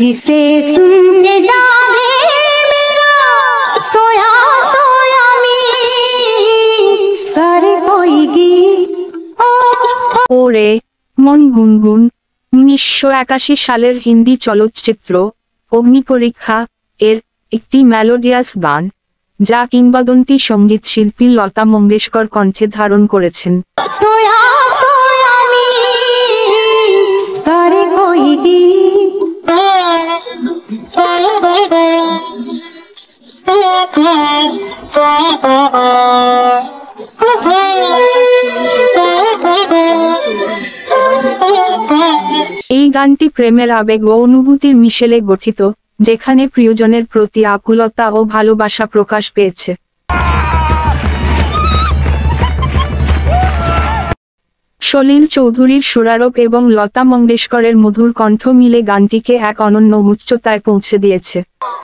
जिसे सुन के जागे मेरा सोया सोया में करे कोई गीत ওরে মন গুনগুন 1981 সালের হিন্দি চলচ্চিত্র অগ্নিপরীক্ষা এর একটি মেলোডিয়াস গান যা কিংবদন্তি সঙ্গীত শিল্পী লতা মঙ্গেশকর কণ্ঠে ধারণ করেছেন। सोया सोया में करे कोई এই গানটি প্রেমের আবেগ ও অনুভূতির মিশেলে গঠিত, যেখানে প্রিয়জনের প্রতি আকুলতা ও ভালোবাসা প্রকাশ পেয়েছে। সলিল চৌধুরীর সুরারোপ এবং লতা মঙ্গেশকরের মধুর কণ্ঠ মিলে গানটিকে এক অনন্য উচ্চতায় পৌঁছে দিয়েছে।